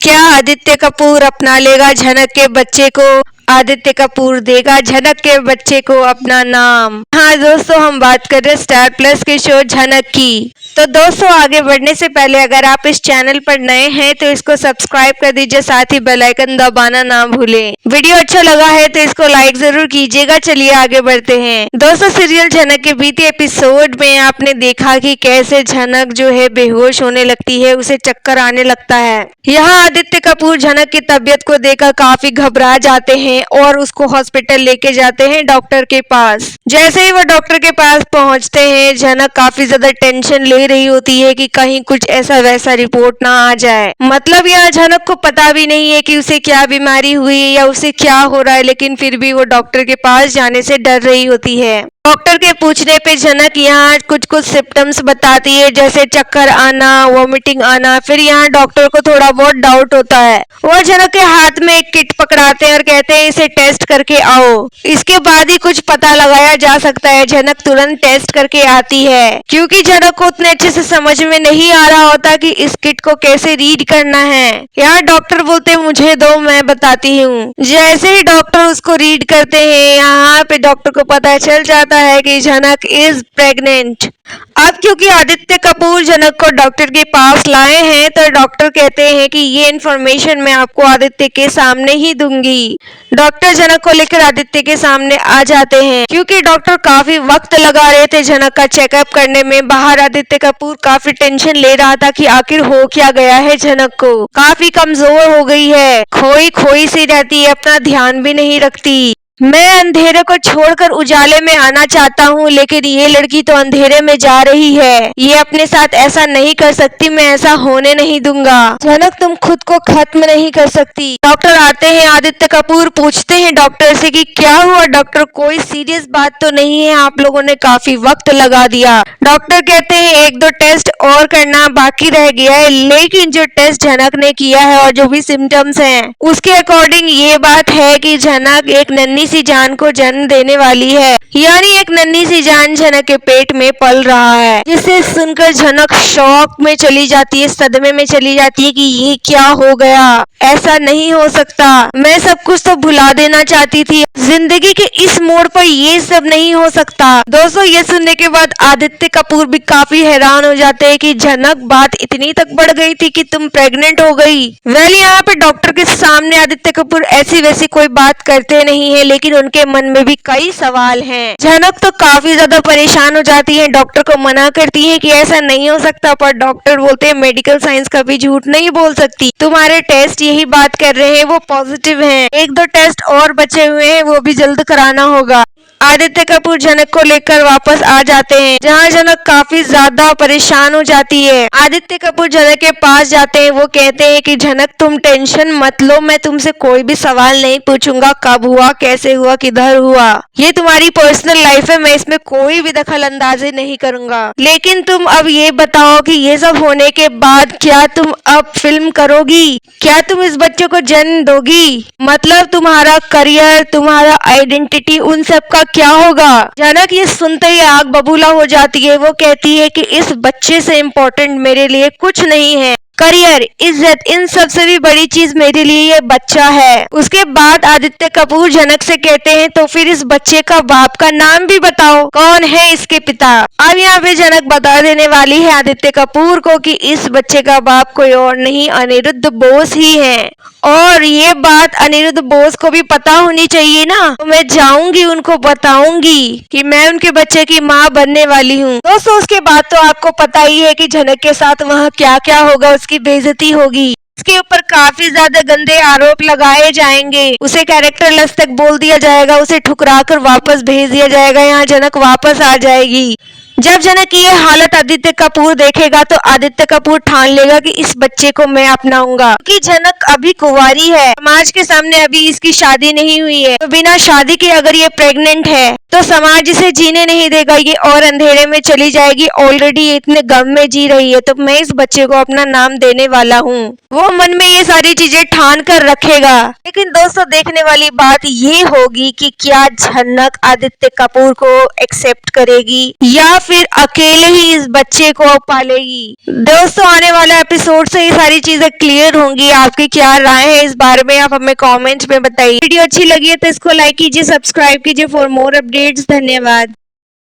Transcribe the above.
क्या आदित्य कपूर अपना लेगा झनक के बच्चे को? आदित्य कपूर देगा झनक के बच्चे को अपना नाम। हाँ दोस्तों, हम बात कर रहे हैं स्टार प्लस के शो झनक की। तो दोस्तों, आगे बढ़ने से पहले अगर आप इस चैनल पर नए हैं तो इसको सब्सक्राइब कर दीजिए, साथ ही बेल आइकन दबाना ना भूलें। वीडियो अच्छा लगा है तो इसको लाइक जरूर कीजिएगा। चलिए आगे बढ़ते हैं। दोस्तों, सीरियल झनक के बीते एपिसोड में आपने देखा कि कैसे झनक जो है बेहोश होने लगती है, उसे चक्कर आने लगता है। यहाँ आदित्य कपूर झनक की तबीयत को देखकर काफी घबरा जाते हैं और उसको हॉस्पिटल लेके जाते हैं डॉक्टर के पास। जैसे ही वो डॉक्टर के पास पहुंचते हैं, झनक काफी ज्यादा टेंशन ले रही होती है कि कहीं कुछ ऐसा वैसा रिपोर्ट ना आ जाए। मतलब यहाँ झनक को पता भी नहीं है कि उसे क्या बीमारी हुई है या उसे क्या हो रहा है, लेकिन फिर भी वो डॉक्टर के पास जाने से डर रही होती है। डॉक्टर के पूछने पे झनक यहाँ कुछ कुछ सिम्टम्स बताती है, जैसे चक्कर आना, वॉमिटिंग आना। फिर यहाँ डॉक्टर को थोड़ा बहुत डाउट होता है। वो झनक के हाथ में एक किट पकड़ाते हैं और कहते हैं इसे टेस्ट करके आओ, इसके बाद ही कुछ पता लगाया जा सकता है। झनक तुरंत टेस्ट करके आती है, क्योंकि झनक को उतने अच्छे से समझ में नहीं आ रहा होता कि इस किट को कैसे रीड करना है। यहाँ डॉक्टर बोलते हैं मुझे दो, मैं बताती हूँ। जैसे ही डॉक्टर उसको रीड करते हैं, यहाँ पे डॉक्टर को पता चल जाता है कि झनक इज प्रेग्नेंट। अब क्योंकि आदित्य कपूर झनक को डॉक्टर के पास लाए हैं, तो डॉक्टर कहते हैं कि ये इन्फॉर्मेशन मैं आपको आदित्य के सामने ही दूंगी। डॉक्टर झनक को लेकर आदित्य के सामने आ जाते हैं, क्योंकि डॉक्टर काफी वक्त लगा रहे थे झनक का चेकअप करने में। बाहर आदित्य कपूर काफी टेंशन ले रहा था कि आखिर हो क्या गया है झनक को। काफी कमजोर हो गई है, खोई खोई सी रहती है, अपना ध्यान भी नहीं रखती। मैं अंधेरे को छोड़कर उजाले में आना चाहता हूँ, लेकिन ये लड़की तो अंधेरे में जा रही है। ये अपने साथ ऐसा नहीं कर सकती, मैं ऐसा होने नहीं दूंगा। झनक, तुम खुद को खत्म नहीं कर सकती। डॉक्टर आते हैं, आदित्य कपूर पूछते हैं डॉक्टर से कि क्या हुआ डॉक्टर, कोई सीरियस बात तो नहीं है? आप लोगों ने काफी वक्त लगा दिया। डॉक्टर कहते हैं एक दो टेस्ट और करना बाकी रह गया है, लेकिन जो टेस्ट झनक ने किया है और जो भी सिम्टम्स हैं, उसके अकॉर्डिंग ये बात है कि झनक एक नन्ही सी जान को जन्म देने वाली है। यानी एक नन्ही सी जान झनक के पेट में पल रहा है। जिसे सुनकर झनक शॉक में चली जाती है, सदमे में चली जाती है कि ये क्या हो गया, ऐसा नहीं हो सकता। मैं सब कुछ तो भुला देना चाहती थी, जिंदगी के इस मोड़ पर ये सब नहीं हो सकता। दोस्तों, ये सुनने के बाद आदित्य कपूर भी काफी हैरान हो जाते हैं कि झनक, बात इतनी तक बढ़ गई थी कि तुम प्रेग्नेंट हो गई। वेल, यहाँ पे डॉक्टर के सामने आदित्य कपूर ऐसी वैसी कोई बात करते नहीं है, लेकिन उनके मन में भी कई सवाल हैं। झनक तो काफी ज्यादा परेशान हो जाती है, डॉक्टर को मना करती है कि ऐसा नहीं हो सकता, पर डॉक्टर बोलते हैं मेडिकल साइंस कभी झूठ नहीं बोल सकती। तुम्हारे टेस्ट यही बात कर रहे हैं, वो पॉजिटिव हैं। एक दो टेस्ट और बचे हुए हैं, वो भी जल्द कराना होगा। आदित्य कपूर झनक को लेकर वापस आ जाते हैं, जहाँ झनक काफी ज्यादा परेशान हो जाती है। आदित्य कपूर झनक के पास जाते हैं, वो कहते हैं कि झनक, तुम टेंशन मत लो, मैं तुमसे कोई भी सवाल नहीं पूछूंगा, कब हुआ, कैसे हुआ, किधर हुआ। ये तुम्हारी पर्सनल लाइफ है, मैं इसमें कोई भी दखल अंदाजी नहीं करूंगा। लेकिन तुम अब ये बताओ कि ये सब होने के बाद क्या तुम अब फिल्म करोगी? क्या तुम इस बच्चे को जन्म दोगी? मतलब तुम्हारा करियर, तुम्हारा आइडेंटिटी, उन सब का क्या होगा? झनक ये सुनते ही आग बबूला हो जाती है। वो कहती है कि इस बच्चे से इम्पोर्टेंट मेरे लिए कुछ नहीं है। करियर, इज्जत, इन सबसे भी बड़ी चीज मेरे लिए ये बच्चा है। उसके बाद आदित्य कपूर झनक से कहते हैं तो फिर इस बच्चे का बाप का नाम भी बताओ, कौन है इसके पिता? अब यहाँ पे झनक बता देने वाली है आदित्य कपूर को कि इस बच्चे का बाप कोई और नहीं, अनिरुद्ध बोस ही है। और ये बात अनिरुद्ध बोस को भी पता होनी चाहिए ना। तो मैं जाऊंगी, उनको बताऊंगी कि मैं उनके बच्चे की माँ बनने वाली हूँ। दोस्तों, उसके बाद तो आपको पता ही है कि झनक के साथ वहाँ क्या क्या होगा, उसकी बेइज्जती होगी। उसके ऊपर काफी ज्यादा गंदे आरोप लगाए जाएंगे, उसे कैरेक्टरलेस तक बोल दिया जाएगा, उसे ठुकरा कर वापस भेज दिया जाएगा। यहाँ झनक वापस आ जाएगी। जब झनक की ये हालत आदित्य कपूर देखेगा तो आदित्य कपूर ठान लेगा कि इस बच्चे को मैं अपनाऊंगा, क्योंकि झनक अभी कुंवारी है, समाज के सामने अभी इसकी शादी नहीं हुई है, तो बिना शादी के अगर ये प्रेग्नेंट है तो समाज इसे जीने नहीं देगा, ये और अंधेरे में चली जाएगी। ऑलरेडी ये इतने गम में जी रही है, तो मैं इस बच्चे को अपना नाम देने वाला हूँ। वो मन में ये सारी चीजें ठान कर रखेगा। लेकिन दोस्तों, देखने वाली बात ये होगी कि क्या झनक आदित्य कपूर को एक्सेप्ट करेगी या फिर अकेले ही इस बच्चे को पालेगी। दोस्तों, आने वाला एपिसोड से ये सारी चीजें क्लियर होंगी। आपकी क्या राय है इस बारे में, आप हमें कमेंट्स में बताइए। वीडियो अच्छी लगी है तो इसको लाइक कीजिए, सब्सक्राइब कीजिए फॉर मोर अपडेट्स। धन्यवाद।